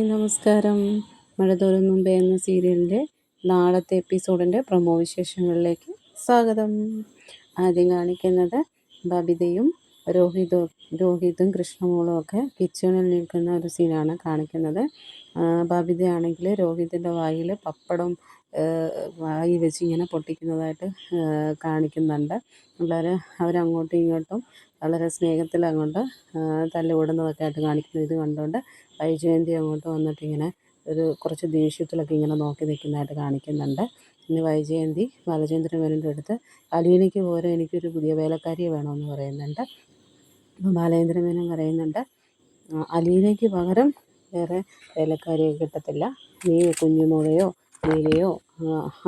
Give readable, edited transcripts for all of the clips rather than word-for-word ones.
നമസ്കാരം. മഴ തോരും മുമ്പേ എന്ന സീരിയലിൻ്റെ നാളത്തെ എപ്പിസോഡിൻ്റെ പ്രൊമോ വിശേഷങ്ങളിലേക്ക് സ്വാഗതം. ആദ്യം കാണിക്കുന്നത് ബബിതയും രോഹിതും കൃഷ്ണമോളും ഒക്കെ കിച്ചണിൽ നിൽക്കുന്ന ഒരു സീനാണ് കാണിക്കുന്നത്. ബബിതയാണെങ്കിൽ രോഹിതിൻ്റെ വായിൽ പപ്പടം വായിൽ വെച്ച് ഇങ്ങനെ പൊട്ടിക്കുന്നതായിട്ട് കാണിക്കുന്നുണ്ട്. വളരെ അവരങ്ങോട്ടും ഇങ്ങോട്ടും വളരെ സ്നേഹത്തിൽ അങ്ങോട്ട് തല്ലുകൂടുന്നതൊക്കെ ആയിട്ട് കാണിക്കുന്നത്. ഇത് കണ്ടുകൊണ്ട് വൈജയന്തി അങ്ങോട്ട് വന്നിട്ട് ഇങ്ങനെ കുറച്ച് ദേഷ്യത്തിലൊക്കെ ഇങ്ങനെ നോക്കി നിൽക്കുന്നതായിട്ട് കാണിക്കുന്നുണ്ട്. ഇനി വൈജയന്തി ബാലചന്ദ്രൻ മേനോൻ്റെ അടുത്ത് അലീനയ്ക്ക് പോരെ എനിക്കൊരു പുതിയ വേലക്കാരിയെ വേണമെന്ന് പറയുന്നുണ്ട്. അപ്പം ബാലചന്ദ്രൻ മേനോൻ പറയുന്നുണ്ട്, അലീനയ്ക്ക് പകരം വേറെ വേലക്കാരിയെ കിട്ടത്തില്ല, നീ കുഞ്ഞുമോളെയോ നീലയോ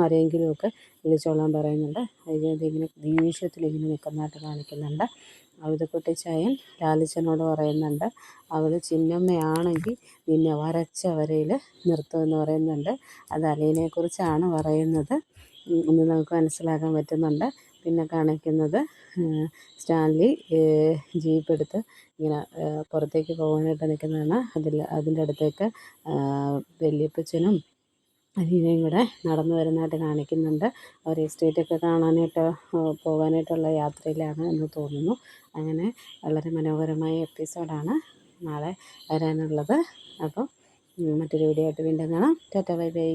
ആരെങ്കിലുമൊക്കെ വിളിച്ചോളാൻ പറയുന്നുണ്ട്. വൈജയന്തി ഇങ്ങനെ ദേഷ്യത്തിലിങ്ങനെ നിൽക്കുന്നതായിട്ട് കാണിക്കുന്നുണ്ട്. അവിതക്കുട്ടിച്ചായൻ ലാലിച്ചനോട് പറയുന്നുണ്ട്, അവൾ ചിന്നമ്മയാണെങ്കിൽ നിന്നെ വരച്ച വരയിൽ നിർത്തുമെന്ന് പറയുന്നുണ്ട്. അത് അലീനയെക്കുറിച്ചാണ് പറയുന്നത് എന്ന് നമുക്ക് മനസ്സിലാക്കാൻ പറ്റുന്നുണ്ട്. പിന്നെ കാണിക്കുന്നത് സ്റ്റാൻലി ജീപ്പ് എടുത്ത് ഇങ്ങനെ പുറത്തേക്ക് പോകാനായിട്ട് നിൽക്കുന്നതാണ്. അതിൻ്റെ അടുത്തേക്ക് വല്യപ്പച്ചനും അലീനയും കൂടെ നടന്നു വരുന്നതായിട്ട് കാണിക്കുന്നുണ്ട്. അവർ എസ്റ്റേറ്റൊക്കെ കാണാനായിട്ട് പോകാനായിട്ടുള്ള യാത്രയിലാണ് എന്ന് തോന്നുന്നു. അങ്ങനെ വളരെ മനോഹരമായ എപ്പിസോഡാണ് നാളെ വരാനുള്ളത്. അപ്പം മറ്റൊരു വീഡിയോ ആയിട്ട് വീണ്ടും കാണാം. Tata bye bye.